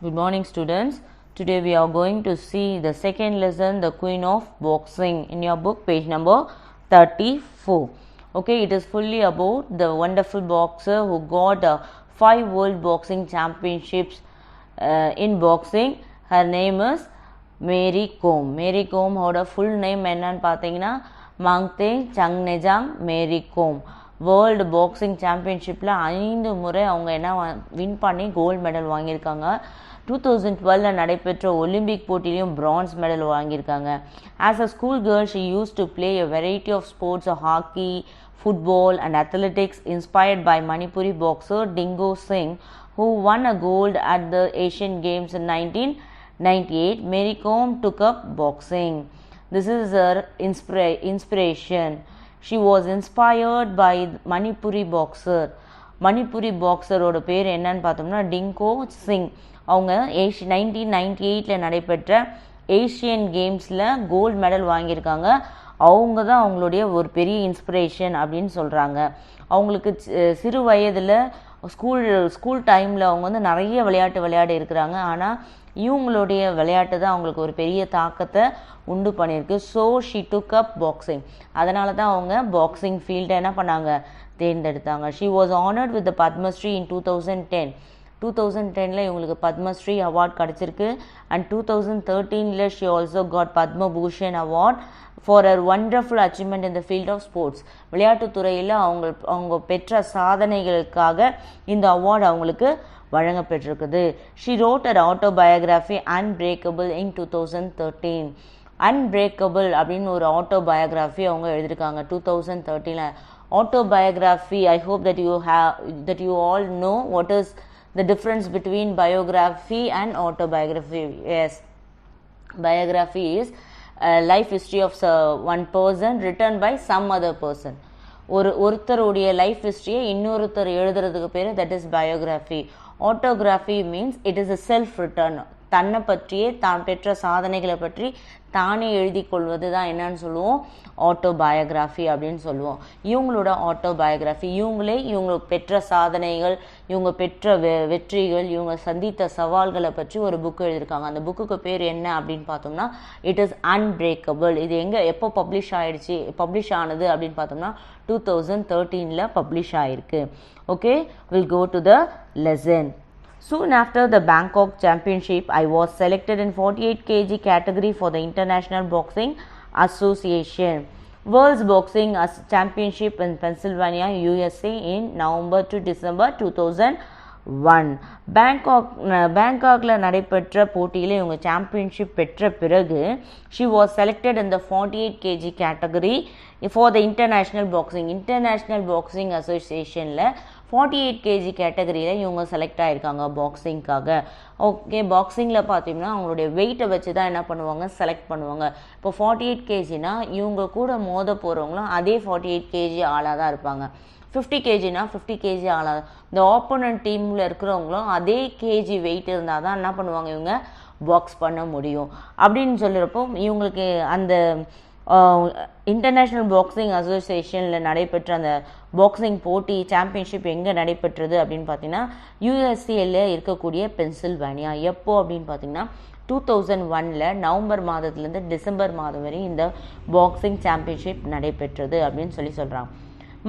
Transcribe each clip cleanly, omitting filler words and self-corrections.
Good morning, students. Today we are going to see the second lesson, the Queen of Boxing, in your book, page number 34. Okay, it is fully about the wonderful boxer who got 5 World Boxing Championships in boxing. Her name is Mary Kom. Mary Kom ஓட full name என்னன்னு பார்த்தீங்கன்னா மாங்தேங் சங்னெஜாங் மேரி Kom. World boxing சாம்பியன்ஷிப்பில் 5 முறை அவங்க என்ன win பண்ணி gold medal வாங்கியிருக்காங்க. 2012 நடைபெற்ற Olympic போட்டியிலையும் பிரான்ஸ் மெடல் வாங்கியிருக்காங்க. As a school girl she used to play a variety of sports, hockey, football and athletics, inspired by Manipuri boxer Dingo Singh, who won a gold at the Asian Games in 1998. Mary Kom took up boxing. This is her inspiration. She was inspired by Manipuri boxer. Manipuri பாக்ஸரோட பேர் என்னன்னு பார்த்தோம்னா dingo Singh. அவங்க 1998 நடைபெற்ற Asian கேம்ஸில் gold medal வாங்கியிருக்காங்க. அவங்க தான் அவங்களுடைய ஒரு பெரிய இன்ஸ்பிரேஷன் அப்படின்னு சொல்கிறாங்க. அவங்களுக்கு சிறு வயதில் ஸ்கூல் டைமில் அவங்க வந்து நிறைய விளையாடி இருக்கிறாங்க. ஆனால் இவங்களுடைய விளையாட்டு தான் அவங்களுக்கு ஒரு பெரிய தாக்கத்தை உண்டு பண்ணியிருக்கு. So she took up boxing. அதனால தான் அவங்க பாக்ஸிங் ஃபீல்டை என்ன பண்ணாங்க, தேர்ந்தெடுத்தாங்க. She was honoured with Padma Shri in 2010. 2010 இவங்களுக்கு பத்மஸ்ரீ அவார்ட் கிடச்சிருக்கு. And 2013 she also got Padma Bhushan award for her wonderful achievement in the field of sports. விளையாட்டுத்துறையில் அவங்க பெற்ற சாதனைகளுக்காக இந்த அவார்டு அவங்களுக்கு வழங்கப்பட்டிருக்குது. She wrote her autobiography unbreakable in 2013. Unbreakable அப்படின்னு ஒரு ஆட்டோபயோகிராஃபி அவங்க எழுதியிருக்காங்க 2013. Autobiography, I hope that you all know what is the difference between biography and autobiography. Yes, biography is a life history of one person written by some other person. ஒருத்தருடைய life ஹிஸ்டரியை இன்னொருத்தர் எழுதுறதுக்கு பேர் that is biography. Autography means it is a self written. தன்னை பற்றியே தான் பெற்ற சாதனைகளை பற்றி தானே எழுதி கொள்வது தான் என்னன்னு சொல்லுவோம், ஆட்டோபயோகிராஃபி அப்படின்னு சொல்லுவோம். இவங்களோட ஆட்டோபயோகிராஃபி, இவங்க பெற்ற சாதனைகள், இவங்க பெற்ற வெற்றிகள், இவங்க சந்தித்த சவால்களை பற்றி ஒரு புக்கு எழுதியிருக்காங்க. அந்த புக்குக்கு பேர் என்ன அப்படின்னு பார்த்தோம்னா இட் இஸ் அன்பிரேக்கபிள். இது எப்போ பப்ளிஷ் ஆனது அப்படின்னு பார்த்தோம்னா 2013 பப்ளிஷ் ஆயிருக்கு. Okay, will go to the lesson. Soon after the Bangkok Championship, I was selected in 48 kg category for the International Boxing Association World's Boxing Championship in Pennsylvania, USA in November to December 2001. பேங்காக்ல நடைபெற்ற போட்டியில் இவங்க championship பெற்ற பிறகு she was selected in the 48 kg category for the International Boxing Associationல 48 kg கேட்டகரியில் இவங்க select ஆகிருக்காங்க பாக்ஸிங்காக. Okay, பாக்ஸிங்கில் பார்த்தீங்கன்னா அவங்களுடைய வெயிட்டை வச்சு தான் என்ன பண்ணுவாங்க, செலக்ட் பண்ணுவாங்க. இப்போ 48 kgனா இவங்க கூட மோத போகிறவங்களும் அதே 48 kg ஆளாக தான் இருப்பாங்க. 50 kgனா 50 kg ஆளாக, இந்த ஆப்போனன்ட் டீமில் இருக்கிறவங்களும் அதே கேஜி வெயிட் இருந்தால் தான் என்ன பண்ணுவாங்க, இவங்க பாக்ஸ் பண்ண முடியும். அப்படின்னு சொல்லுறப்போ இவங்களுக்கு அந்த இன்டர்நேஷ்னல் பாக்ஸிங் அசோசியேஷனில் நடைபெற்ற அந்த பாக்ஸிங் போட்டி சாம்பியன்ஷிப் எங்கே நடைபெற்றது அப்படின்னு பார்த்தீங்கன்னா யூஎஸ்ஏல இருக்கக்கூடிய பென்சில்வேனியா. எப்போ அப்படின்னு பார்த்தீங்கன்னா 2001 நவம்பர் மாதத்துலேருந்து டிசம்பர் மாதம் வரை இந்த பாக்ஸிங் சாம்பியன்ஷிப் நடைபெற்றது அப்படின்னு சொல்கிறாங்க.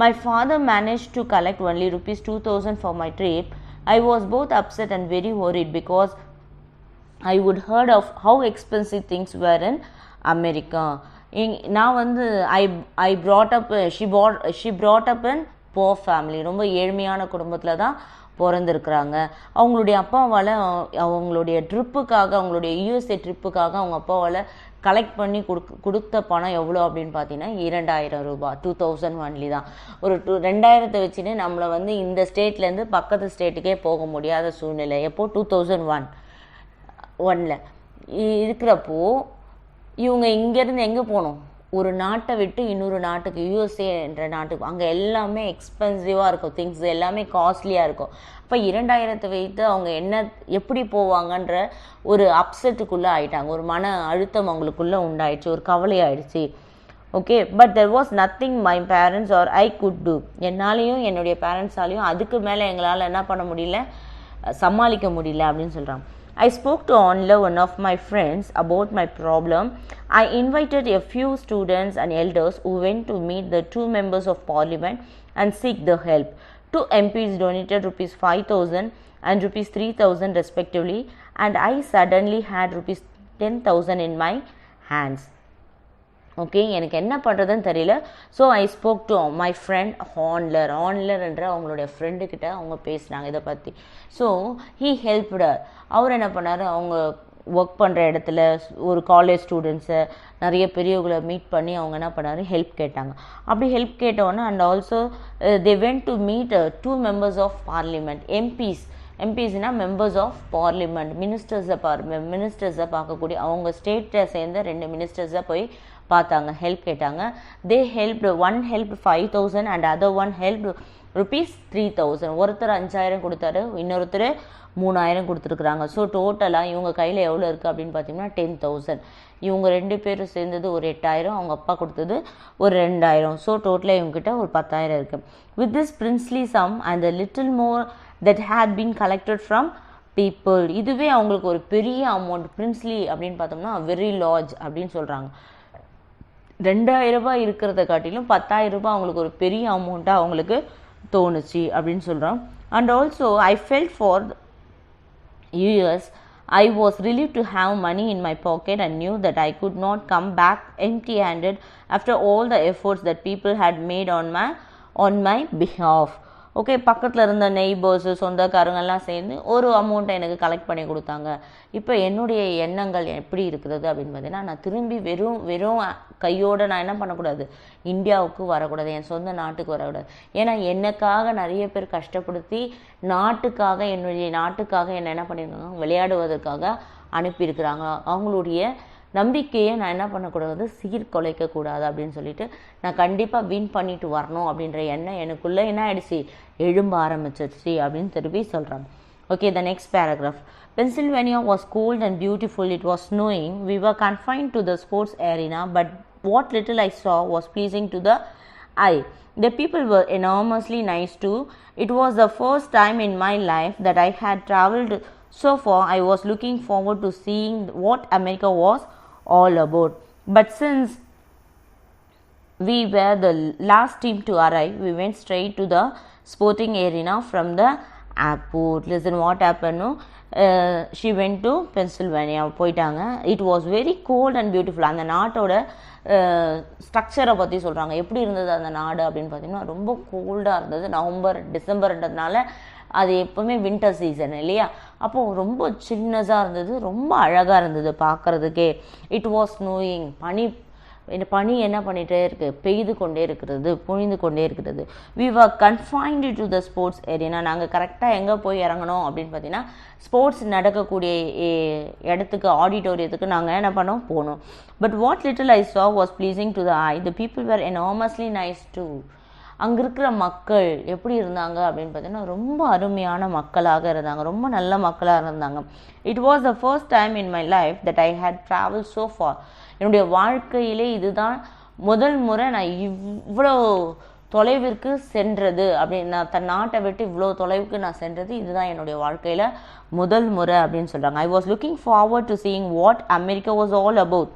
My father managed to collect only ₹2,000 for my trip. I was both upset and very worried because I would heard of how expensive things were in America. நான் வந்து I brought up she brought up in poor family. ரொம்ப ஏழ்மையான குடும்பத்தில் தான் பிறந்திருக்கிறாங்க. அவங்களுடைய அப்பாவால் அவங்களுடைய ட்ரிப்புக்காக, அவங்களுடைய USA ட்ரிப்புக்காக அவங்க அப்பாவால் கலெக்ட் பண்ணி கொடுத்த பணம் எவ்வளோ அப்படின்னு பார்த்தீங்கன்னா ₹2,000. 2001 தான். ஒரு 2000 வச்சுன்னு நம்மளை வந்து இந்த ஸ்டேட்லேருந்து பக்கத்து ஸ்டேட்டுக்கே போக முடியாத சூழ்நிலை. எப்போ 2001 இருக்கிறப்போ இவங்க இங்கேருந்து எங்கே போகணும், ஒரு நாட்டை விட்டு இன்னொரு நாட்டுக்கு, யூஎஸ்ஏ என்ற நாட்டுக்கு, அங்கே எல்லாமே எக்ஸ்பென்சிவாக இருக்கும், திங்ஸ் எல்லாமே காஸ்ட்லியாக இருக்கும். அப்போ 2000 வைத்து அவங்க எப்படி போவாங்கன்ற ஒரு அப்செட்டுக்குள்ளே ஆயிட்டாங்க. ஒரு மன அழுத்தம் அவங்களுக்குள்ளே உண்டாயிடுச்சு, ஒரு கவலை ஆயிடுச்சு. Okay, but there was nothing my parents or I could do. என்னாலையும் என்னுடைய பேரண்ட்ஸாலையும் அதுக்கு மேலே எங்களால் என்ன பண்ண முடியல, சமாளிக்க முடியல அப்படின்னு சொல்கிறாங்க. I spoke to Onla, one of my friends, about my problem. I invited a few students and elders who went to meet the 2 members of parliament and seek the help. 2 MPs donated rupees 5,000 and rupees 3,000 respectively, and I suddenly had rupees 10,000 in my hands. Okay, எனக்கு என்ன பண்ணுறதுன்னு தெரியல. So I spoke to my friend ஹான்லர்ன்ற அவங்களுடைய ஃப்ரெண்டுக்கிட்ட அவங்க பேசினாங்க இதை பற்றி. So he helped. அவர் என்ன பண்ணார், அவங்க ஒர்க் பண்ணுற இடத்துல ஒரு காலேஜ் ஸ்டூடெண்ட்ஸை நிறைய பெரியவங்களை மீட் பண்ணி அவங்க என்ன பண்ணார், ஹெல்ப் கேட்டாங்க. அப்படி ஹெல்ப் கேட்டோன்னே and also they went to meet 2 members of parliament, எம்பிஸ்னால் மெம்பர்ஸ் ஆஃப் பார்லிமெண்ட், மினிஸ்டர்ஸை பார்க்கக்கூடிய அவங்க ஸ்டேட்டை சேர்ந்த 2 மினிஸ்டர்ஸை போய் பார்த்தாங்க, ஹெல்ப் கேட்டாங்க. They helped, one help 5,000 and other one help rupees 3,000. ஒருத்தர் 5,000 கொடுத்தாரு, இன்னொருத்தர் 3,000 கொடுத்துருக்குறாங்க. ஸோ டோட்டலாக இவங்க கையில் எவ்வளோ இருக்குது அப்படின்னு பார்த்தீங்கன்னா 10,000. இவங்க 2 பேரும் சேர்ந்தது ஒரு 8,000, அவங்க அப்பா கொடுத்தது ஒரு 2,000. ஸோ டோட்டலாக இவங்ககிட்ட ஒரு 10,000 இருக்குது. With this princely sum and the little more that had been collected from people, இதுவே அவங்களுக்கு ஒரு பெரிய அமௌண்ட். பிரின்ஸ்லி அப்படின்னு பார்த்தோம்னா வெரி லார்ஜ் அப்படின்னு சொல்கிறாங்க. 2,000 ரூபாய் இருக்கிறத காட்டிலும் 10,000 ரூபாய் அவங்களுக்கு ஒரு பெரிய அமௌண்ட்டாக அவங்களுக்கு தோணுச்சு அப்படின்னு சொல்கிறோம். And also I felt for years I was relieved to have money in my pocket and knew that I could not come back empty-handed after all the efforts that people had made on my behalf. Okay, பக்கத்தில் இருந்த neighbours சொந்தக்காரங்கள்லாம் சேர்ந்து ஒரு அமௌண்ட்டை எனக்கு collect பண்ணி கொடுத்தாங்க. இப்போ என்னுடைய எண்ணங்கள் எப்படி இருக்கிறது அப்படின்னு பார்த்தீங்கன்னா, நான் திரும்பி வெறும் கையோடு நான் என்ன பண்ணக்கூடாது, இந்தியாவுக்கு வரக்கூடாது, என் சொந்த நாட்டுக்கு வரக்கூடாது. ஏன்னா எனக்காக நிறைய பேர் கஷ்டப்படுத்தி என்னுடைய நாட்டுக்காக என்ன பண்ணியிருக்காங்க, விளையாடுவதற்காக அனுப்பியிருக்கிறாங்க. அவங்களுடைய நம்பிக்கையை நான் என்ன பண்ணக்கூடாது, சீர்குலைக்கக்கூடாது அப்படின்னு சொல்லிட்டு நான் கண்டிப்பாக வின் பண்ணிட்டு வரணும் அப்படின்ற எண்ணம் எனக்குள்ளே என்ன ஆயிடுச்சு, எழும்ப ஆரம்பிச்சிருச்சு அப்படின்னு திருப்பி சொல்கிறாங்க. Okay, the next paragraph. Pennsylvania was cold and beautiful. It was snowing. We were confined to the sports arena, but what little I saw was pleasing to the eye. The people were enormously nice too. It was the first time in my life that I had traveled so far. I was looking forward to seeing what America was all about. But since we were the last team to arrive, we went straight to the sporting arena from the airport. Listen what happened. No? She went to Pennsylvania. போயிட்டாங்க. It was very cold and beautiful. அந்த நாட்டோட ஸ்ட்ரக்சரை பற்றி சொல்கிறாங்க. எப்படி இருந்தது அந்த நாடு அப்படின்னு பார்த்தீங்கன்னா, ரொம்ப கோல்டாக இருந்தது. நவம்பர் டிசம்பர்ன்றதுனால அது எப்போவுமே வின்டர் சீசன் இல்லையா, அப்போது ரொம்ப சின்னஸாக இருந்தது, ரொம்ப அழகாக இருந்தது பார்க்குறதுக்கே. இட் வாஸ் ஸ்னோயிங், பனி என்ன பண்ணிகிட்டே இருக்குது, பெய்து கொண்டே இருக்கிறது, பொழிந்து கொண்டே இருக்கிறது. We were confined to the sports area. நாங்கள் கரெக்டாக எங்கே போய் இறங்கணும் அப்படின்னு பார்த்தீங்கன்னா, ஸ்போர்ட்ஸ் நடக்கக்கூடிய இடத்துக்கு, ஆடிட்டோரியத்துக்கு நாங்கள் என்ன போனோம். But what little I saw was pleasing to the eye. The people were enormously nice too. அங்கே இருக்கிற மக்கள் எப்படி இருந்தாங்க அப்படின்னு பார்த்தீங்கன்னா, ரொம்ப அருமையான மக்களாக இருந்தாங்க, ரொம்ப நல்ல மக்களாக இருந்தாங்க. It was the first time in my life that I had travel so far. என்னுடைய வாழ்க்கையிலே இதுதான் முதல் முறை நான் இவ்வளோ தொலைவிற்கு சென்றது அப்படின்னு, நான் தன் நாட்டை விட்டு இவ்வளோ தொலைவுக்கு நான் சென்றது இதுதான் என்னுடைய வாழ்க்கையில் முதல் முறை அப்படின்னு சொல்கிறாங்க. I was looking forward to seeing what America was all about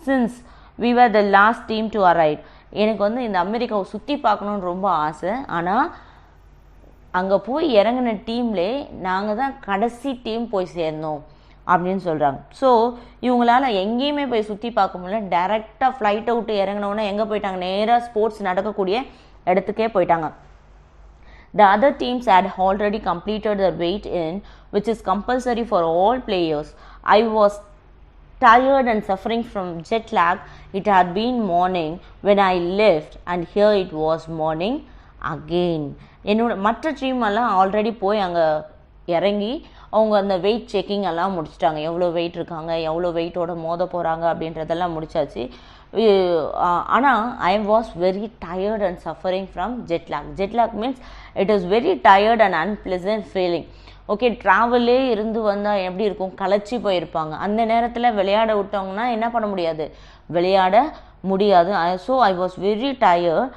since we were the last team to arrive. எனக்கு இந்த அமெரிக்காவை சுற்றி பார்க்கணுன்னு ரொம்ப ஆசை. ஆனால் அங்கே போய் இறங்கின டீம்லே நாங்கள் தான் கடைசி டீம் போய் சேர்ந்தோம் அப்படின்னு சொல்கிறாங்க. ஸோ இவங்களால எங்கேயுமே போய் சுற்றி பார்க்க முடியல. டைரெக்டாக ஃப்ளைட்டை விட்டு இறங்கினோன்னா எங்கே போயிட்டாங்க, நேராக ஸ்போர்ட்ஸ் நடக்கக்கூடிய இடத்துக்கே போயிட்டாங்க. The other teams had already completed their weight in, which is compulsory for all players. I was tired and suffering from jet lag. It had been morning when I left and here it was morning again. என்னோட மற்ற team எல்லாம் already போய் அங்கே இறங்கி அவங்க அந்த wait checking எல்லாம் முடிச்சிட்டாங்க. எவ்வளோ வெயிட் இருக்காங்க, எவ்வளோ வெயிட்டோட மோத போகிறாங்க அப்படின்றதெல்லாம் முடிச்சாச்சு. ஆனால் I was very tired and suffering from jet lag. Jet lag means it is very tired and unpleasant feeling. Okay, ட்ராவலே இருந்து வந்தால் எப்படி இருக்கும், களைச்சி போயிருப்பாங்க. அந்த நேரத்தில் விளையாட விட்டவங்கன்னா என்ன பண்ண முடியாது, விளையாட முடியாது. So I was very tired.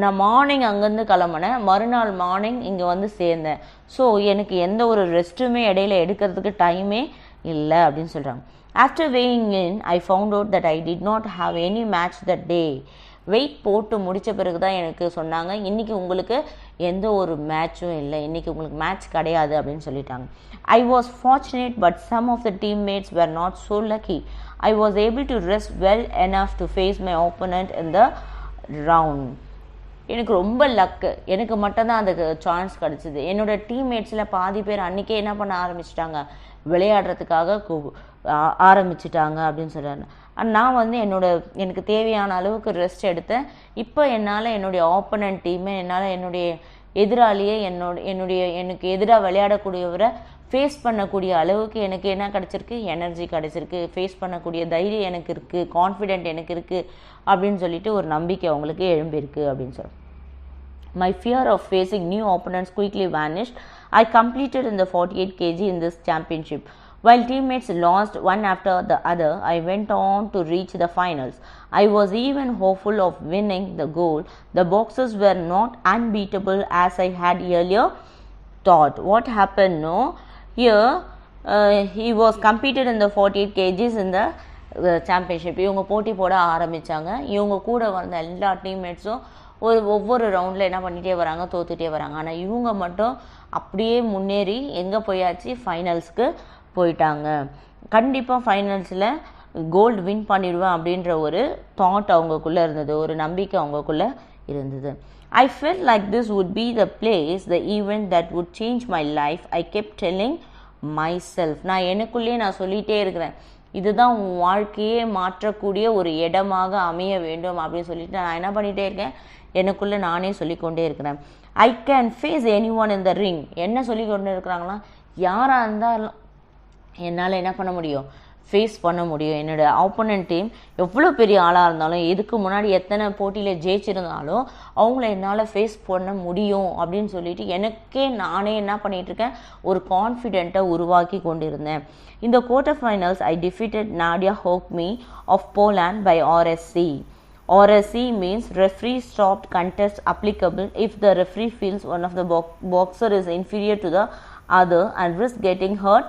நான் மார்னிங் அங்கேருந்து கிளம்புனேன், மறுநாள் மார்னிங் இங்கே வந்து சேர்ந்தேன். ஸோ எனக்கு எந்த ஒரு ரெஸ்ட்டுமே இடையில எடுக்கிறதுக்கு டைமே இல்லை அப்படின்னு சொல்கிறாங்க. After weighing in I found out that I did not have any match that day. Weight போட்டு முடித்த பிறகு தான் எனக்கு சொன்னாங்க, இன்றைக்கி உங்களுக்கு எந்த ஒரு மேட்சும் இல்லை, இன்றைக்கி உங்களுக்கு மேட்ச் கிடையாது அப்படின்னு சொல்லிட்டாங்க. I was fortunate but some of the teammates were not so lucky. I was able to rest well enough to face my opponent in the round. எனக்கு ரொம்ப லக்கு, எனக்கு மட்டும்தான் அந்த சான்ஸ் கிடச்சிது. என்னோடய டீம்மேட்ஸில் பாதி பேர் அன்றைக்கே என்ன பண்ண ஆரம்பிச்சிட்டாங்க, விளையாடுறதுக்காக ஆரம்பிச்சிட்டாங்க அப்படின்னு சொல்கிறாங்க. நான் வந்து எனக்கு தேவையான அளவுக்கு ரெஸ்ட் எடுத்தேன். இப்போ என்னால் என்னுடைய ஆப்போனன்ட் டீமை, என்னால் என்னுடைய எதிராளியை எனக்கு எதிராக விளையாடக்கூடியவரை ஃபேஸ் பண்ணக்கூடிய அளவுக்கு எனக்கு என்ன கிடச்சிருக்கு, எனர்ஜி கிடச்சிருக்கு, ஃபேஸ் பண்ணக்கூடிய தைரியம் எனக்கு இருக்குது, கான்ஃபிடென்ட் எனக்கு இருக்குது அப்படின்னு சொல்லிட்டு ஒரு நம்பிக்கை அவங்களுக்கு எழும்பியிருக்கு அப்படின்னு சொல்கிறேன். My fear of facing new opponents quickly vanished. I completed in the 48 kg in this championship. While teammates lost one after the other, I went on to reach the finals. I was even hopeful of winning the gold. The boxers were not unbeatable as I had earlier thought. What happened? No, here he was competed in the 48 kgs in the championship. இவங்க போட்டி போட ஆரம்பித்தாங்க. இவங்க கூட வந்த எல்லா டீம்மேட்ஸும் ஒவ்வொரு ரவுண்டில் என்ன பண்ணிகிட்டே வராங்க, தோத்துட்டே வராங்க. ஆனால் இவங்க மட்டும் அப்படியே முன்னேறி எங்கே போயாச்சு, ஃபைனல்ஸ்க்கு போயிட்டாங்க. கண்டிப்பாக ஃபைனல்ஸில் கோல்டு வின் பண்ணிடுவேன் அப்படின்ற ஒரு தாட் அவங்கக்குள்ளே இருந்தது, ஒரு நம்பிக்கை அவங்கக்குள்ளே இருந்தது. I felt like this would be the place, the event that would change my life. I kept telling myself. நான் எனக்குள்ளேயே நான் சொல்லிகிட்டே இருக்கிறேன், இதுதான் உன் வாழ்க்கையே மாற்றக்கூடிய ஒரு இடமாக அமைய வேண்டும் அப்படின்னு சொல்லிட்டு நான் என்ன பண்ணிகிட்டே இருக்கேன், எனக்குள்ளே நானே சொல்லிக்கொண்டே இருக்கிறேன். I can face anyone in the ring. என்ன சொல்லிக்கொண்டே இருக்கிறாங்களா, யாராக இருந்தாலும் என்னால் என்ன பண்ண முடியும், ஃபேஸ் பண்ண முடியும். என்னோடய ஆப்போனன்ட் டீம் எவ்வளோ பெரிய ஆளாக இருந்தாலும், இதுக்கு முன்னாடி எத்தனை போட்டியில் ஜெயிச்சிருந்தாலும் அவங்கள என்னால் ஃபேஸ் பண்ண முடியும் அப்படின்னு சொல்லிட்டு எனக்கே நானே என்ன பண்ணிகிட்ருக்கேன், ஒரு கான்ஃபிடென்ட்டை உருவாக்கி கொண்டிருந்தேன். In the quarterfinals, I defeated Nadia Hokmi of Poland by RSC. RSC means referee stopped contest applicable if the referee feels one of the boxer is inferior to the other and risk getting hurt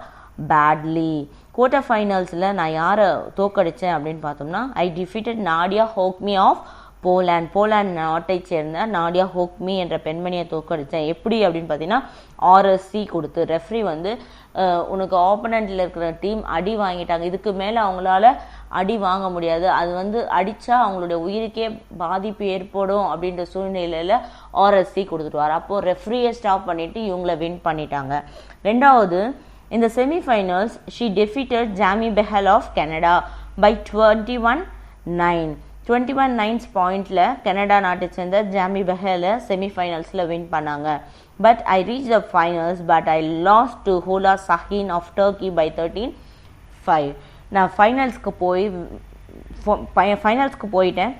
badly. குவார்ட்டர் ஃபைனல்ஸில் நான் யாரை தோக்கடித்தேன் அப்படின்னு பார்த்தோம்னா, I defeated Nadia Hokmi of Poland நாட்டை சேர்ந்த நாடியா ஹோக்மி என்ற பெண்மணியை தோக்கடித்தேன். எப்படி அப்படின்னு பார்த்தீங்கன்னா, ஆர்எஸ்சி கொடுத்து ரெஃப்ரி வந்து உனக்கு ஆப்போனண்ட்டில் இருக்கிற டீம் அடி வாங்கிட்டாங்க, இதுக்கு மேலே அவங்களால அடி வாங்க முடியாது, அது வந்து அடித்தா அவங்களுடைய உயிருக்கே பாதிப்பு ஏற்படும் அப்படின்ற சூழ்நிலையில் ஆர்எஸ்சி கொடுத்துட்டுவார். அப்போது ரெஃப்ரியை ஸ்டாப் பண்ணிவிட்டு இவங்கள வின் பண்ணிட்டாங்க. ரெண்டாவது, in the semi-finals, she defeated Jamie Behel of Canada by 21-9. 21-9 பாயிண்டில் கனடா நாட்டை சேர்ந்த ஜாமி பெஹலை செமிஃபைனல்ஸில் வின் பண்ணாங்க. But I reach the finals, but I lost to Hulya Sahin of Turkey by 13-5. நான் ஃபைனல்ஸ்க்கு போயிட்டேன்,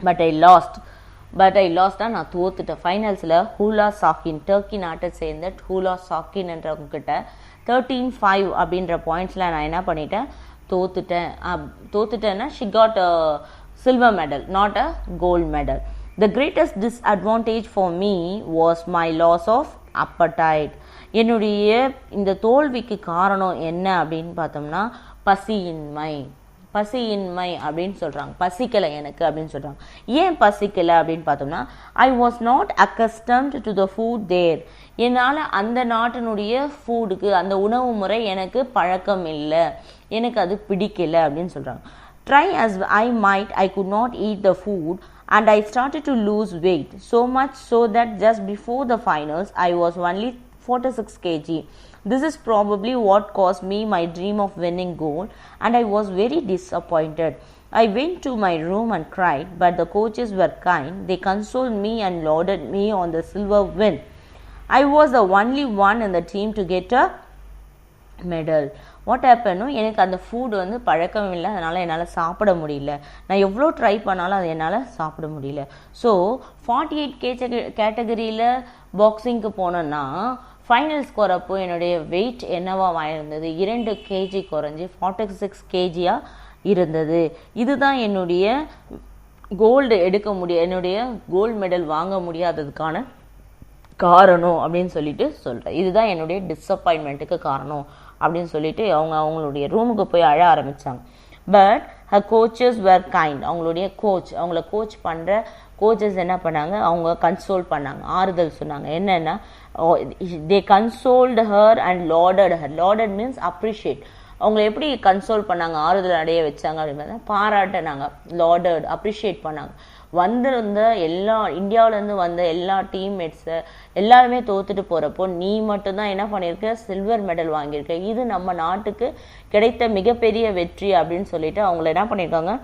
பட் ஐ லாஸ்ட்டாக நான் தோத்துட்டேன். ஃபைனல்ஸில் ஹூலா சாக்கின், டர்க்கி நாட்டை சேர்ந்த ஹூலா சாக்கின் என்றவங்க கிட்ட 13-5 அப்படின்ற பாயிண்ட்ஸில் நான் என்ன பண்ணிட்டேன், தோத்துட்டேன்னா she got a silver medal, not a gold medal. The greatest disadvantage for me was my loss of appetite. என்னுடைய இந்த தோல்விக்கு காரணம் என்ன அப்படின்னு பார்த்தோம்னா, பசியின்மை அப்படின்னு சொல்கிறாங்க. பசிக்கலை எனக்கு அப்படின்னு சொல்கிறாங்க. ஏன் பசிக்கலை அப்படின்னு பார்த்தோம்னா, I was not accustomed to the food there. என்னால் அந்த நாட்டினுடைய ஃபுட்டுக்கு, அந்த உணவு முறை எனக்கு பழக்கம் இல்லை, எனக்கு அது பிடிக்கலை அப்படின்னு சொல்கிறாங்க. Try as I might, I could not eat the food and I started to lose weight, so much so that just before the finals I was only 46 kg. This is probably what caused me my dream of winning gold, and I was very disappointed. I went to my room and cried, but the coaches were kind. They consoled me and lauded me on the silver win. I was the only one in the team to get a medal. What ஹேப்பனும், எனக்கு அந்த food வந்து பழக்கம் இல்லை, அதனால் என்னால் சாப்பிட முடியல. நான் எவ்வளோ ட்ரை பண்ணாலும் அது என்னால் சாப்பிட முடியல. ஸோ 48 கேட்டகரியில் பாக்ஸிங்க்கு போனோன்னா ஃபைனல்ஸ்க்கு வரப்போ என்னுடைய வெயிட் என்னவா இருந்தது, 2 kg குறைஞ்சி 46 kg இருந்தது. இதுதான் என்னுடைய கோல்டு எடுக்க என்னுடைய கோல்டு மெடல் வாங்க முடியாததுக்கான காரணம் அப்படின்னு சொல்லிட்டு சொல்கிறேன். இதுதான் என்னுடைய டிஸப்பாயின்மெண்ட்டுக்கு காரணம் அப்படின்னு சொல்லிட்டு அவங்களுடைய ரூமுக்கு போய் அழ ஆரம்பித்தாங்க. But her coaches where kind. அவங்களுடைய அவங்கள கோச் பண்ணுற கோச்சஸ் என்ன பண்ணாங்க, அவங்க கன்சோல் பண்ணாங்க, ஆறுதல் சொன்னாங்க. என்னென்னா they consoled her and lauded her. Lauded means appreciate. அவங்கள எப்படி கன்சோல் பண்ணாங்க, ஆறுதல் அடைய வச்சாங்க அப்படின்னு பாராட்டினாங்க, லார்டட் அப்ரிஷியேட் பண்ணாங்க. வந்திருந்த இந்தியாவிலேருந்து வந்த எல்லா டீம்மேட்ஸு எல்லாருமே தோத்துட்டு போகிறப்போ நீ மட்டும்தான் என்ன பண்ணியிருக்க, சில்வர் மெடல் வாங்கியிருக்க, இது நம்ம நாட்டுக்கு கிடைத்த மிகப்பெரிய வெற்றி அப்படின்னு சொல்லிட்டு அவங்கள என்ன பண்ணியிருக்காங்க,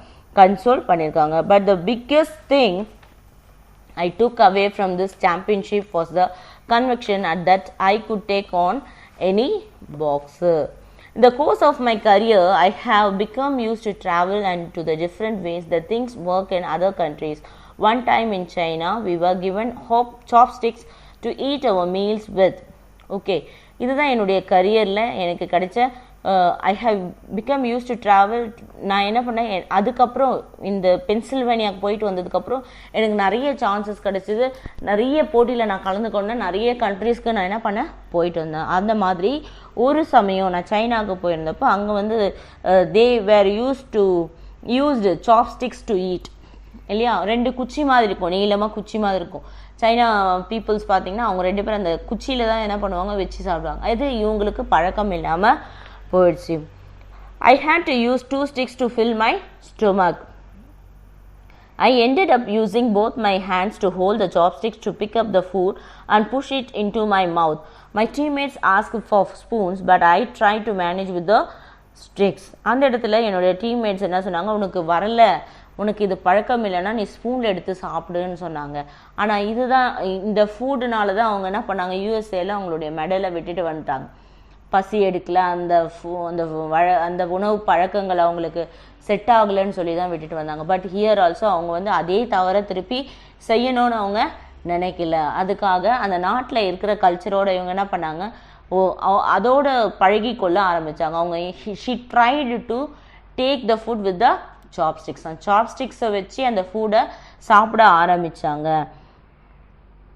கன்சோல் பண்ணியிருக்காங்க. But the biggest thing I took away from this championship was the conviction that I could take on any boxer. In the course of my career, I have become used to travel and to the different ways that things work in other countries. One time in China, we were given chopsticks to eat our meals with. Okay, இதுதான் என்னுடைய கரியரில் எனக்கு கிடைச்ச I have become used to travel. நான் என்ன பண்ணேன், அதுக்கப்புறம் இந்த பென்சில்வேனியாவுக்கு போயிட்டு வந்ததுக்கப்புறம் எனக்கு நிறைய சான்சஸ் கிடச்சிது. நிறைய போட்டியில் நான் கலந்து கொண்டேன். நிறைய கண்ட்ரீஸ்க்கு நான் என்ன பண்ணேன், போயிட்டு வந்தேன். அந்த மாதிரி ஒரு சமயம் நான் சைனாவுக்கு போயிருந்தப்போ அங்கே வந்து they were used chopsticks to eat இல்லையா. 2 குச்சி மாதிரி இருக்கும், நீளமாக குச்சி மாதிரி இருக்கும். சைனா பீப்புள்ஸ் பார்த்தீங்கன்னா அவங்க 2 பேரும் அந்த குச்சியில் தான் என்ன பண்ணுவாங்க, வச்சு சாப்பிடுவாங்க. அது இவங்களுக்கு பழக்கம் இல்லாமல் போயிடுச்சு. I had to use 2 sticks to fill my stomach. I ended up using both my hands to hold the chopsticks to pick up the food and push it into my mouth. My teammates asked for spoons, but I tried to manage with the sticks. அந்த இடத்துல என்னுடைய teammates என்ன சொன்னாங்க, உனக்கு வரல, உனக்கு இது பழக்கம் இல்லைன்னா நீ ஸ்பூனில் எடுத்து சாப்பிடுன்னு சொன்னாங்க. ஆனால் இதுதான் இந்த ஃபுட்டுனால தான் அவங்க என்ன பண்ணாங்க, யூஎஸ்ஏல அவங்களுடைய மெடலை விட்டுட்டு வந்துட்டாங்க. பசி எடுக்கல, அந்த உணவு பழக்கங்கள் அவங்களுக்கு செட் ஆகலைன்னு சொல்லி தான் விட்டுட்டு வந்தாங்க. பட் ஹியர் ஆல்சோ அவங்க வந்து அதே தவிர திருப்பி செய்யணும்னு அவங்க நினைக்கல. அதுக்காக அந்த நாட்டில் இருக்கிற கல்ச்சரோட இவங்க என்ன பண்ணாங்க, அதோட பழகி கொள்ள ஆரம்பித்தாங்க. அவங்க she tried to take the food with the chopsticks. அந்த சாப்ஸ்டிக்ஸை வச்சு அந்த ஃபுட்டை சாப்பிட ஆரம்பித்தாங்க.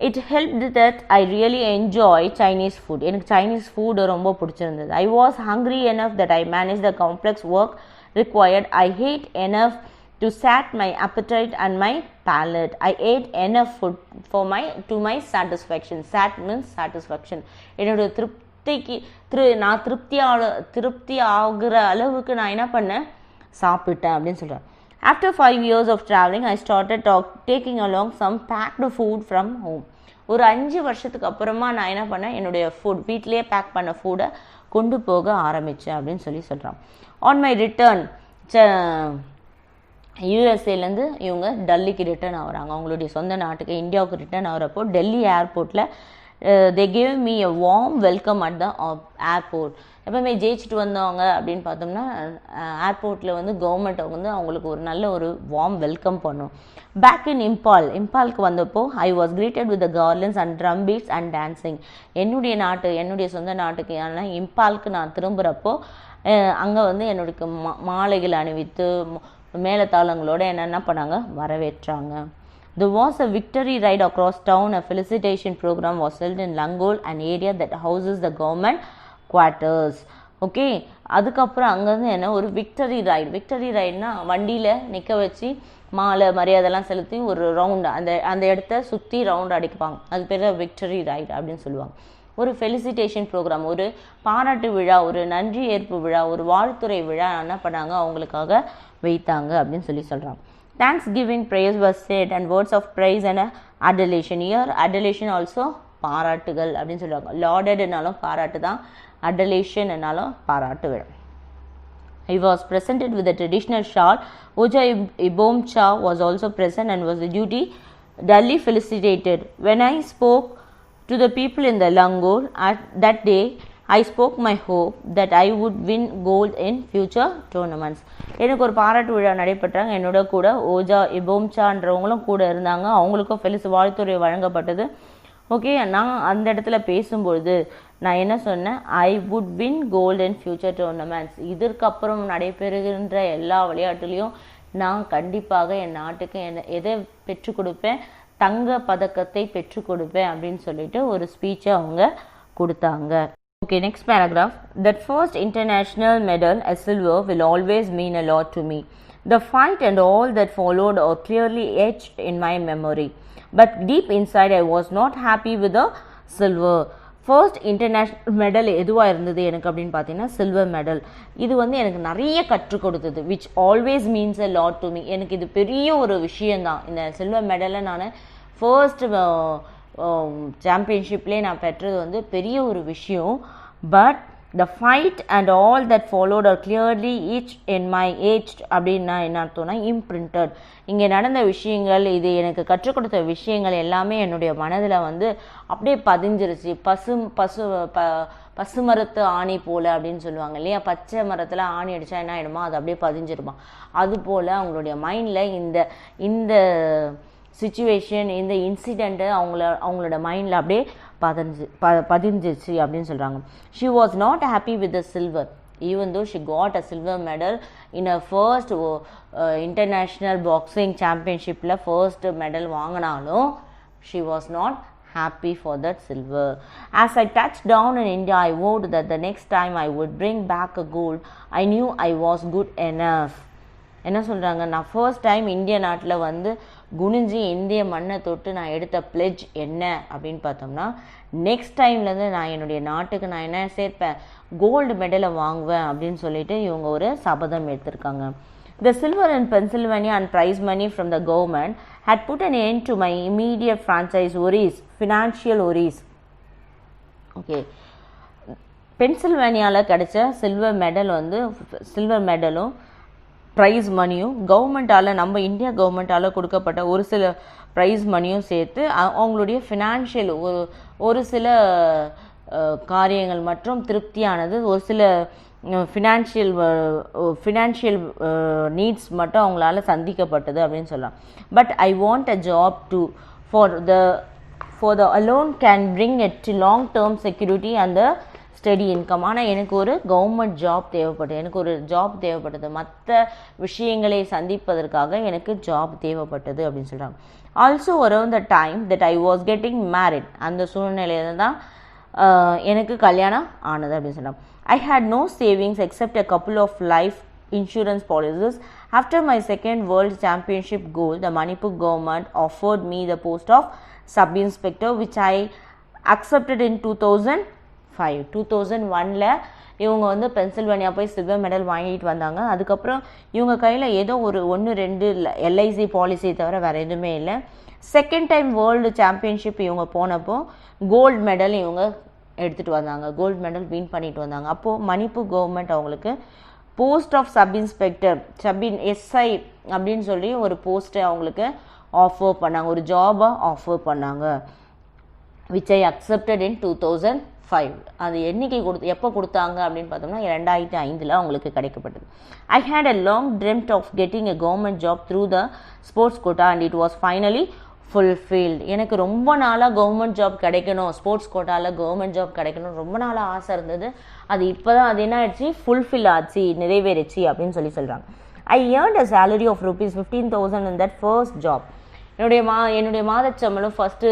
It helped that I really enjoy Chinese food. எனக்கு Chinese food ரொம்ப பிடிச்சிருந்தது. I was hungry enough that I managed the complex work required. I ate enough to sat my appetite and my palate. I ate enough food to my satisfaction. Sat means satisfaction. என்னோட நான் திருப்தி ஆகுற அளவுக்கு நான் என்ன பண்ணேன், சாப்பிட்டேன் அப்படின்னு சொல்கிறேன். After 5 years of traveling, I started taking along some packed food from home. ஒரு 5 வருஷத்துக்கு அப்புறமா நான் என்ன பண்ணேன், என்னுடைய ஃபுட் வீட்டிலேயே பேக் பண்ண ஃபுட்டை கொண்டு போக ஆரம்பித்தேன் அப்படின்னு சொல்கிறான். ஆன் மை ரிட்டர்ன் யூஎஸ்ஏலேருந்து இவங்க டெல்லிக்கு ரிட்டர்ன் ஆகுறாங்க. அவங்களுடைய சொந்த நாட்டுக்கு இந்தியாவுக்கு ரிட்டர்ன் ஆகிறப்போ டெல்லி ஏர்போர்ட்டில் they gave me a warm welcome at the airport. எப்பவுமே ஜெயிச்சுட்டு வந்தவங்க அப்படின்னு பார்த்தோம்னா ஏர்போர்ட்டில் வந்து கவர்மெண்ட் வந்து அவங்களுக்கு ஒரு நல்ல ஒரு வார்ம் வெல்கம் பண்ணும். பேக் இன் இம்பாலுக்கு வந்தப்போ I was greeted with the garlands and drum beats and dancing. என்னுடைய சொந்த நாட்டுக்கு ஆனால் இம்பாலுக்கு நான் திரும்புகிறப்போ அங்கே வந்து என்னுடைய மாலைகள் அணிவித்து மேலத்தாளங்களோட என்னென்ன பண்ணாங்க, வரவேற்றாங்க. There was a victory ride across town. A felicitation program was held in Langol, an area that houses the government quarters. Okay, அதுக்கப்புறம் அங்கேருந்து என்ன ஒரு விக்டரி ரைடுனா வண்டியில் நிற்க வச்சு மாலை மரியாதைலாம் செலுத்தி ஒரு ரவுண்டு அந்த இடத்த சுற்றி ரவுண்டு அடிப்பாங்க. அது பேர் விக்டரி ரைடு அப்படின்னு சொல்லுவாங்க. ஒரு ஃபெலிசிட்டேஷன் ப்ரோக்ராம், ஒரு பாராட்டு விழா, ஒரு நன்றி ஏற்பு விழா, ஒரு வாழ்த்துறை விழா என்ன பண்ணாங்க, அவங்களுக்காக வைத்தாங்க அப்படின்னு சொல்கிறாங்க. Thanksgiving prayers was said and words of praise and adulation. Here adulation also பாராட்டுகள் அப்படின்னு சொல்லுவாங்க. லார்டட்னாலும் பாராட்டு தான், adulation என்னாலும் பாராட்டு விழா. He was presented with a traditional shawl. Oja Ibomcha was also present and was duly felicitated. When I spoke to the people in the Langol at that day, I spoke my hope that I would win gold in future tournaments. எனக்கு ஒரு பாராட்டு விழா நடைபெற்றாங்க. என்னோட கூட ouija இபோம்சான்றவங்களும் கூட இருந்தாங்க. அவங்களுக்கும் வாழ்த்துறை வழங்கப்பட்டது. ஓகே, நான் அந்த இடத்துல பேசும்பொழுது நான் என்ன சொன்னேன், I would win gold in future tournaments. இதற்கப்புறம் நடைபெறுகின்ற எல்லா விளையாட்டுலேயும் நான் கண்டிப்பாக என் நாட்டுக்கு எதை பெற்றுக் கொடுப்பேன், தங்க பதக்கத்தை பெற்றுக் கொடுப்பேன் அப்படின்னு சொல்லிட்டு ஒரு ஸ்பீச்சை அவங்க கொடுத்தாங்க. Okay, next paragraph. That first international medal, a silver, will always mean a lot to me. The fight and all that followed are clearly etched in my memory. But deep inside, I was not happy with the silver. First international medal எதுவாக இருந்தது எனக்கு அப்படின்னு பார்த்தீங்கன்னா silver medal. இது வந்து எனக்கு நிறைய கற்றுக் கொடுத்தது. Which always means a lot to me. எனக்கு இது பெரிய ஒரு விஷயந்தான். இந்த சில்வர் மெடலை நான் ஃபர்ஸ்ட் சாம்பியன்ஷிப்லேயே நான் பெற்றது வந்து பெரிய ஒரு விஷயம். But the fight and all that followed R clearly each in my age அப்படின்னா என்ன அர்த்தம்னா இம்ப்ரிண்டட். இங்கே நடந்த விஷயங்கள், இது எனக்கு கற்றுக் கொடுத்த விஷயங்கள் எல்லாமே என்னுடைய மனதில் வந்து அப்படியே பதிஞ்சிருச்சு. பசுமரத்து ஆணி போல் அப்படின்னு சொல்லுவாங்க இல்லையா, பச்சை மரத்தில் ஆணி அடித்தா என்ன ஆகிடுமா, அது அப்படியே பதிஞ்சிருமா. அதுபோல் அவங்களுடைய மைண்டில் இந்த சிச்சுவேஷன், இந்த இன்சிடெண்ட்டு அவங்களோட மைண்டில் அப்படியே பதிஞ்சிருச்சு அப்படின்னு சொல்கிறாங்க. She was not happy with the silver even though she got a silver medal in her first international boxing championship la first medal vaanganalum she was not happy for that silver. As I touched down in India, I vowed that the next time I would bring back a gold. I knew I was good enough. என்ன சொல்கிறாங்க, நான் first time இந்திய நாட்டில் வந்து குனிஞ்சி இந்திய மண்ணை தொட்டு நான் எடுத்த பிளெட்ஜ் என்ன அப்படின்னு பார்த்தோம்னா, நெக்ஸ்ட் டைம்லேருந்து நான் என்னுடைய நாட்டுக்கு நான் என்ன சேர்ப்பேன், கோல்டு மெடலை வாங்குவேன் அப்படின்னு சொல்லிட்டு இவங்க ஒரு சபதம் எடுத்திருக்காங்க. The silver in Pennsylvania and prize money from the government had put an end to my immediate franchise worries, financial worries. Okay, பென்சில்வேனியாவில் கிடைச்ச சில்வர் மெடலும் ப்ரைஸ் மணியும் கவர்மெண்ட்டால், நம்ம இந்தியா கவர்மெண்ட்டால் கொடுக்கப்பட்ட ஒரு சில ப்ரைஸ் மணியும் சேர்த்து அவங்களுடைய ஃபினான்ஷியல் ஒரு சில காரியங்கள் மற்றும் திருப்தியானது, ஒரு சில ஃபினான்ஷியல் நீட்ஸ் மட்டும் அவங்களால சந்திக்கப்பட்டது அப்படின்னு சொல்லலாம். But I want a job to for the alone can bring it long term security and the steady income. ஆனால் எனக்கு ஒரு கவர்மெண்ட் ஜாப் தேவைப்பட்டது, மற்ற விஷயங்களை சந்திப்பதற்காக எனக்கு ஜாப் தேவைப்பட்டது அப்படின்னு சொல்கிறாங்க. Also around the time that I was getting married, அந்த சூழ்நிலையில தான் எனக்கு கல்யாணம் ஆனது அப்படின்னு சொல்கிறாங்க. I had no savings except a couple of life insurance policies. After my second world championship gold, the Manipur government offered me the post of sub-inspector, which I accepted in 2005. 2001ல இவங்க வந்து பென்சில்வேனியா போய் silver medal வாங்கிட்டு வந்தாங்க. அதுக்கப்புறம் இவங்க கையில் ஏதோ ஒரு 1-2 எல்ஐசி பாலிசி தவிர வேறு எதுவுமே இல்லை. செகண்ட் டைம் வேர்ல்டு சாம்பியன்ஷிப் இவங்க போனப்போ கோல்டு மெடல் இவங்க எடுத்துகிட்டு வந்தாங்க, கோல்டு மெடல் வின் பண்ணிட்டு வந்தாங்க. அப்போது மணிப்பூர் கவர்மெண்ட் அவங்களுக்கு போஸ்ட் ஆஃப் எஸ்ஐ அப்படின்னு சொல்லி ஒரு போஸ்ட்டை அவங்களுக்கு ஆஃபர் பண்ணாங்க, ஒரு ஜாபை ஆஃபர் பண்ணாங்க. Which I accepted in 2005. அது என்னைக்கு எப்போ கொடுத்தாங்க அப்படின்னு பார்த்தோம்னா 2005 அவங்களுக்கு கிடைக்கப்பட்டது. I had a long dreamed of getting a government job through the sports quota and it was finally fulfilled. எனக்கு ரொம்ப நாளாக கவர்மெண்ட் ஜாப் கிடைக்கணும், ஸ்போர்ட்ஸ் கோட்டாவில் கவர்மெண்ட் ஜாப் கிடைக்கணும் ரொம்ப நாளாக ஆசை இருந்தது. அது இப்போ தான் அது என்ன ஆயிடுச்சு, ஃபுல்ஃபில் ஆச்சு, நிறைவேறிச்சு அப்படின்னு சொல்கிறாங்க. I earned a salary of ₹15,000 in that first job. என்னுடைய மாதச்சம்பளம் ஃபஸ்ட்டு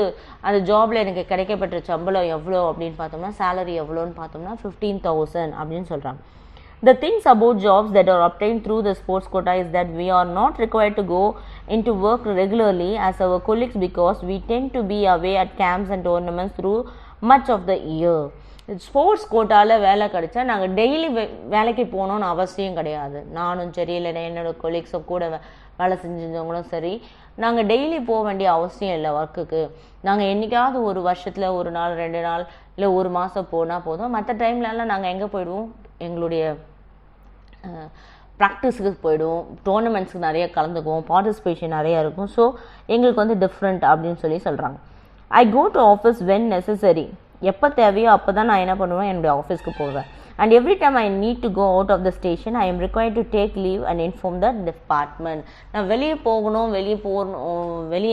அந்த ஜாபில் எனக்கு கிடைக்கப்பட்ட சம்பளம் எவ்வளோ அப்படின்னு பார்த்தோம்னா, சேலரி எவ்வளோன்னு பார்த்தோம்னா 15,000 அப்படின்னு சொல்கிறாங்க. The things about jobs that are obtained through the sports quota is that we are not required to go into work regularly as our colleagues because we tend to be away at camps and tournaments through much of the year. Sports கோட்டாவில் வேலை கிடைச்சா நாங்கள் daily வேலைக்கு போகணுன்னு அவசியம் கிடையாது. நானும் சரி, இல்லை என்னோடய கொலீக்ஸும் கூட வேலை செஞ்சவங்களும் சரி, நாங்கள் டெய்லி போக வேண்டிய அவசியம் இல்லை ஒர்க்குக்கு. நாங்கள் என்றைக்காவது ஒரு வருஷத்தில் 1 நாள் 2 நாள் இல்லை 1 மாதம் போனால் போதும். மற்ற டைம்லலாம் நாங்கள் எங்கே போயிடுவோம், எங்களுடைய ப்ராக்டிஸுக்கு போய்டுவோம், டோர்னமெண்ட்ஸுக்கு நிறைய கலந்துக்குவோம், பார்ட்டிசிபேஷன் நிறையா இருக்கும். ஸோ எங்களுக்கு வந்து டிஃப்ரெண்ட் அப்படின்னு சொல்கிறாங்க. I go to office when necessary. எப்போ தேவையோ அப்போ தான் நான் என்ன பண்ணுவேன், என்னுடைய ஆஃபீஸ்க்கு போவேன். And every time I need to go out of the station I am required to take leave and inform the department. நான் வெளியே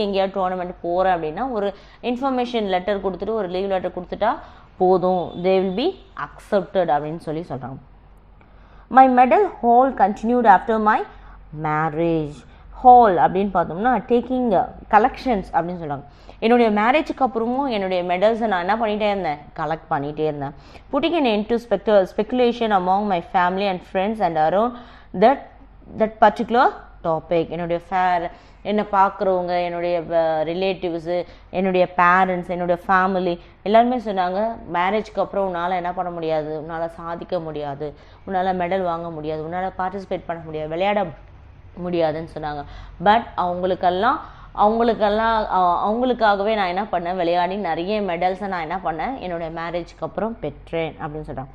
எங்கேயாவது டோர்னமெண்ட் போகிறேன் அப்படின்னா ஒரு இன்ஃபர்மேஷன் லெட்டர் கொடுத்துட்டு ஒரு லீவ் லெட்டர் கொடுத்துட்டா போதும், தே வில் பி அக்செப்டட் அப்படின்னு சொல்கிறாங்க. My medal haul continued after my marriage. Hall அப்படின்னு பார்த்தோம்னா டேக்கிங் கலெக்ஷன்ஸ் அப்படின்னு சொல்கிறாங்க. என்னுடைய மேரேஜுக்கு அப்புறமும் என்னுடைய மெடல்ஸை நான் என்ன பண்ணிகிட்டே இருந்தேன், கலெக்ட் பண்ணிகிட்டே இருந்தேன். Pudding an end to speculation among my family and friends and around that particular topic. என்னுடைய என்னை பார்க்குறவங்க, என்னுடைய ரிலேட்டிவ்ஸு, என்னுடைய பேரண்ட்ஸ், என்னுடைய ஃபேமிலி எல்லாருமே சொன்னாங்க, மேரேஜ்க்கு அப்புறம் உன்னால் என்ன பண்ண முடியாது, உன்னால் சாதிக்க முடியாது, உன்னால் மெடல் வாங்க முடியாது, உன்னால் பார்ட்டிசிபேட் பண்ண முடியாது, விளையாட முடியாதுன்னு சொன்னாங்க. பட் அவங்களுக்காகவே நான் என்ன பண்ணேன், விளையாடி நிறைய மெடல்ஸை நான் என்ன பண்ணேன், என்னுடைய மேரேஜ்க்கு அப்புறம் பெற்றேன் அப்படின்னு சொல்கிறாங்க.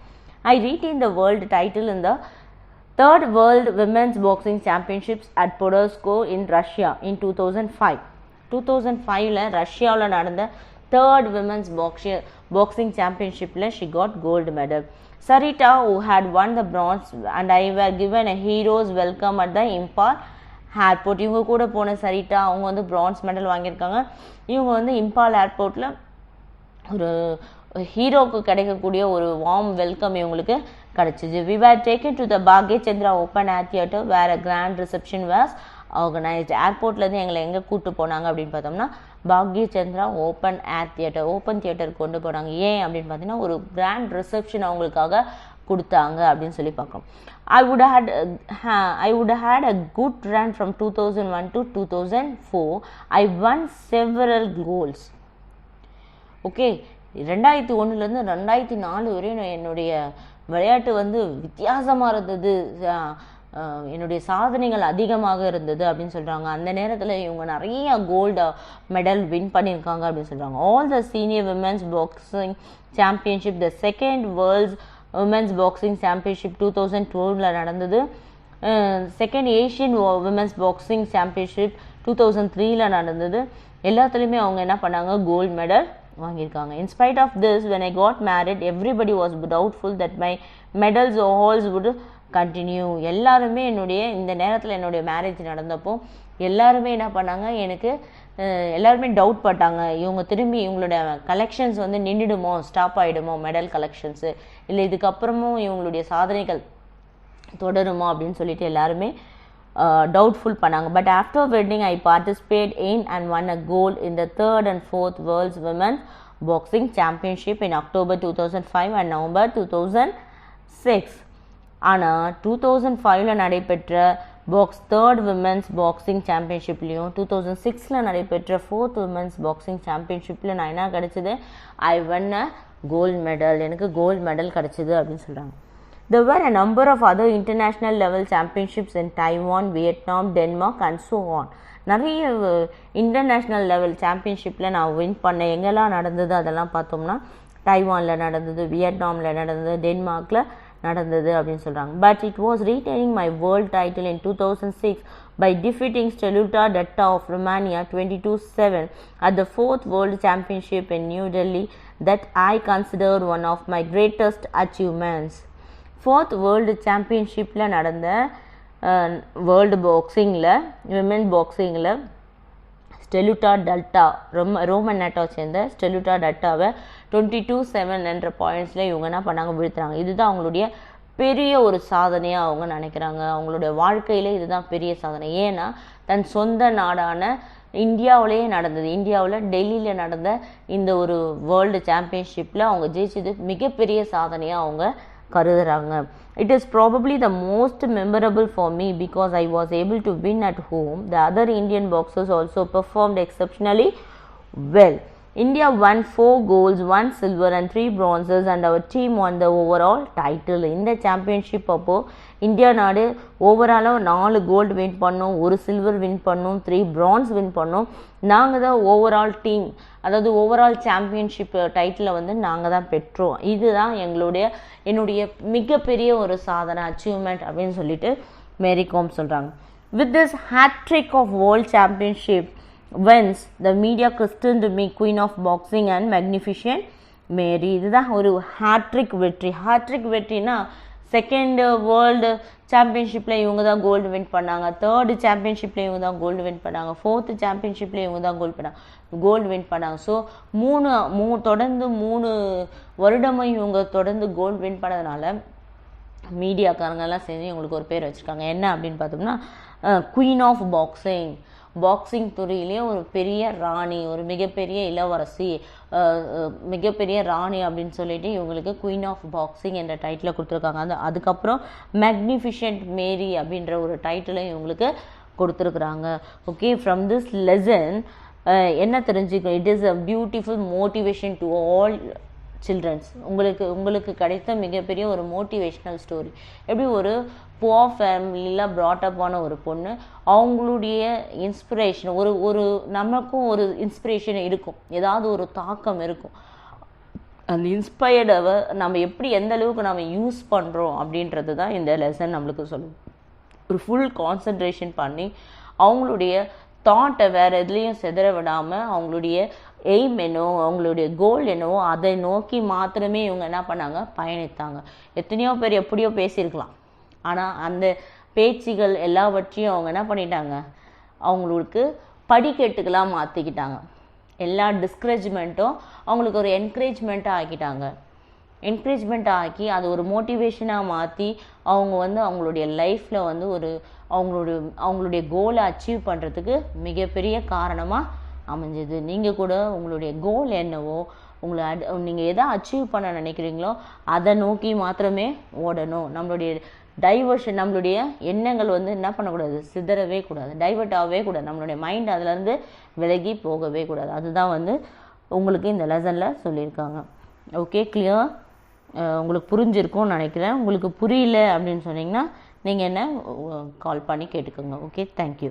I retain the world title in the Third World Women's Boxing Championships at Podolsk in Russia in 2005. 2005ல ரஷ்யாவில் நடந்த Third Women's Boxing Championshipல she got gold medal. Sarita, who had won the bronze, and I were given a hero's welcome at the Imphal Airport. இவங்க கூட போன சரிட்டா அவங்க வந்து France medal வாங்கியிருக்காங்க. இவங்க வந்து இம்பால் ஏர்போர்ட்டில் ஒரு ஹீரோக்கு கிடைக்கக்கூடிய ஒரு வார்ம் வெல்கம் இவங்களுக்கு கிடச்சிது. We were taken to the Bhagya Chandra Open Air Theatre where a grand reception was organized. ஏர்போர்ட்லேருந்து எங்களை எங்கே கூப்பிட்டு போனாங்க அப்படின்னு பார்த்தோம்னா பாக்ய Chandra open air theatre, open தியேட்டருக்கு கொண்டு போனாங்க. ஏன் அப்படின்னு பார்த்தீங்கன்னா ஒரு கிராண்ட் ரிசப்ஷன் அவங்களுக்காக கொடுத்தாங்க அப்படின்னு சொல்லி பார்க்குறோம். I would had a good run from 2001 to 2004. I won several goals. Okay, 2001லேருந்து 2004 வரையும் என்னுடைய விளையாட்டு வந்து வித்தியாசமாக இருந்தது, என்னுடைய சாதனைகள் அதிகமாக இருந்தது அப்படின்னு சொல்கிறாங்க. அந்த நேரத்தில் இவங்க நிறைய கோல்டு மெடல் வின் பண்ணியிருக்காங்க அப்படின்னு சொல்கிறாங்க. All the senior women's boxing championship, the second world's women's boxing championship 2012 நடந்தது. Second Asian women's boxing championship 2003 நடந்தது. எல்லாத்துலேயுமே அவங்க என்ன பண்ணாங்க, கோல்டு மெடல் வாங்கியிருக்காங்க. In spite of this, when I got married, everybody was doubtful that my medals or halls would continue. எல்லாருமே இந்த நேரத்தில் என்னுடைய மேரேஜ் நடந்தப்போ எல்லாருமே என்ன பண்ணாங்க, எனக்கு எல்லாருமே டவுட் பட்டாங்க, இவங்க திரும்பி இவங்களோட கலெக்ஷன்ஸ் வந்து நின்றுடுமோ, ஸ்டாப் ஆகிடுமோ மெடல் கலெக்ஷன்ஸு, இல்லை இதுக்கப்புறமும் இவங்களுடைய சாதனைகள் தொடருமோ அப்படின்னு சொல்லிட்டு எல்லாருமே doubtful பண்ணாங்க. But after wedding, I participated in and won a gold in the 3rd and 4th World's Women's Boxing Championship in October 2005 and November 2006. ஆனால் 2005ல நடைபெற்ற 3rd Women's Boxing Championshipலையும் 2006ல நடைபெற்ற 4th Women's Boxing Championshipல நான் என்ன கிடைச்சது, I won a gold medal, எனக்கு gold medal கிடைச்சது அப்படின்னு சொல்கிறாங்க. There were a number of other international level championships in Taiwan, Vietnam, Denmark and so on. நிறைய இன்டர்நேஷ்னல் லெவல் சாம்பியன்ஷிப்பில் நான் வின் பண்ணேன். எங்கெல்லாம் நடந்தது அதெல்லாம் பார்த்தோம்னா டைவானில் நடந்தது, வியட்நாமில் நடந்தது, டென்மார்க்கில் நடந்தது அப்படின்னு சொல்கிறாங்க. But it was retaining my world title in 2006 by defeating Steluta Datta of Romania 22-7 at the 4th World Championship in New Delhi that I consider one of my greatest achievements. 4th world சாம்பியன்ஷிப்பில் நடந்த world பாக்ஸிங்கில் women பாக்ஸிங்கில் Steluta Duta Roman நாட்டாவை சேர்ந்த Steluta டட்டாவை 22-7 என்ற பாயிண்ட்ஸில் இவங்க என்ன பண்ணாங்க, வீழ்த்துறாங்க. இதுதான் அவங்களுடைய பெரிய ஒரு சாதனையாக அவங்க நினைக்கிறாங்க. அவங்களுடைய வாழ்க்கையில் இதுதான் பெரிய சாதனை. ஏன்னா தன் சொந்த நாடான இந்தியாவிலேயே நடந்தது, இந்தியாவில் டெல்லியில் நடந்த இந்த ஒரு வேர்ல்டு சாம்பியன்ஷிப்பில் அவங்க ஜெயிச்சது மிகப்பெரிய சாதனையாக அவங்க கருதுறாங்க. It is probably the most memorable for me because I was able to win at home. The other Indian boxers also performed exceptionally well. India won 4 golds, 1 silver and 3 bronzes and our team won the overall title. இந்த championship அப்போ India நாடு ஓவராலாக 4 gold win பண்ணோம், 1 silver win பண்ணோம், 3 France win பண்ணோம். நாங்கள் தான் overall team, அதாவது ஓவரால் சாம்பியன்ஷிப் டைட்டிலை வந்து நாங்கள் தான் பெற்றோம். இதுதான் என்னுடைய மிகப்பெரிய ஒரு சாதனை, அச்சீவ்மெண்ட் அப்படின்னு சொல்லிட்டு மேரி கோம் சொல்கிறாங்க. With this hat-trick of world championship wins, the media christened me Queen of Boxing and Magnificent Mary. இதுதான் ஒரு ஹேட்ரிக் வெற்றி. ஹேட்ரிக் வெற்றினா செகண்ட் வேர்ல்டு சாம்பியன்ஷிப்பில் இவங்க தான் கோல்டு வின் பண்ணாங்க, 3rd சாம்பியன்ஷிப்பில் இவங்க தான் கோல்டு வின் பண்ணாங்க, 4th சாம்பியன்ஷிப்பில் இவங்க தான் கோல்டு வின் பண்ணாங்க. ஸோ தொடர்ந்து 3 வருடமும் இவங்க தொடர்ந்து கோல்டு வின் பண்ணதுனால மீடியாக்காரங்கெல்லாம் சேர்ந்து இவங்களுக்கு ஒரு பேர் வச்சுருக்காங்க. என்ன அப்படின்னு பார்த்தோம்னா குயின் ஆஃப் பாக்ஸிங். பாக்ஸிங் துறையிலே ஒரு பெரிய ராணி, ஒரு மிகப்பெரிய இளவரசி, மிகப்பெரிய ராணி அப்படின்னு சொல்லிட்டு இவங்களுக்கு குயின் ஆஃப் பாக்ஸிங் என்ற டைட்டிலை கொடுத்துருக்காங்க. அதுக்கப்புறம் மேக்னிஃபிஷன்ட் மேரி அப்படின்ற ஒரு டைட்டிலை இவங்களுக்கு கொடுத்துருக்குறாங்க. ஓகே, ஃப்ரம் திஸ் லெசன் என்ன தெரிஞ்சுக்கணும்? It is a beautiful motivation to all childrens. உங்களுக்கு கிடைத்த மிகப்பெரிய ஒரு மோட்டிவேஷ்னல் ஸ்டோரி. எப்படி ஒரு புவர் ஃபேமிலியில் ப்ராட்டப் ஆன ஒரு பொண்ணு அவங்களுடைய இன்ஸ்பிரேஷன், ஒரு நமக்கும் ஒரு இன்ஸ்பிரேஷன் இருக்கும், ஏதாவது ஒரு தாக்கம் இருக்கும். அந்த இன்ஸ்பயர்டை நம்ம எப்படி எந்த அளவுக்கு நம்ம யூஸ் பண்ணுறோம் அப்படின்றது தான் இந்த லெசன் நம்மளுக்கு சொல்லுது. ஒரு ஃபுல் கான்சன்ட்ரேஷன் பண்ணி அவங்களுடைய தாட்டை வேறு எதுலேயும் செதற விடாமல் அவங்களுடைய எய்ம் என்னவோ, அவங்களுடைய கோல் என்னவோ அதை நோக்கி மாத்திரமே இவங்க என்ன பண்ணாங்க, பயணித்தாங்க. எத்தனையோ பேர் எப்படியோ பேசியிருக்கலாம், ஆனால் அந்த பேச்சுகள் எல்லாவற்றையும் அவங்க என்ன பண்ணிட்டாங்க, அவங்களுக்கு படிக்கட்டுக்கெல்லாம் மாற்றிக்கிட்டாங்க. எல்லா டிஸ்கரேஜ்மெண்ட்டும் அவங்களுக்கு ஒரு என்கரேஜ்மெண்ட்டாக ஆக்கிட்டாங்க. என்கரேஜ்மெண்ட்டாக ஆக்கி அதை ஒரு மோட்டிவேஷனாக மாற்றி அவங்க அவங்களுடைய லைஃப்பில் ஒரு அவங்களுடைய கோலை அச்சீவ் பண்ணுறதுக்கு மிகப்பெரிய காரணமாக அமைஞ்சது. நீங்கள் கூட உங்களுடைய கோல் என்னவோ, நீங்கள் எதை அச்சீவ் பண்ண நினைக்கிறீங்களோ அதை நோக்கி மாத்திரமே ஓடணும். நம்மளுடைய டைவர்ஷன், நம்மளுடைய எண்ணங்கள் என்ன பண்ணக்கூடாது, சிதறவே கூடாது, டைவர்ட் ஆகவே கூடாது. நம்மளுடைய மைண்ட் அதுலேருந்து விலகி போகவே கூடாது. அதுதான் உங்களுக்கு இந்த லெசனில் சொல்லியிருக்காங்க. Okay, clear? உங்களுக்கு புரிஞ்சிருக்கும்னு நினைக்கிறேன். உங்களுக்கு புரியல அப்படின்னு சொன்னீங்கன்னா நீங்கள் என்ன கால் பண்ணி கேட்டுக்கோங்க. Okay, thank you.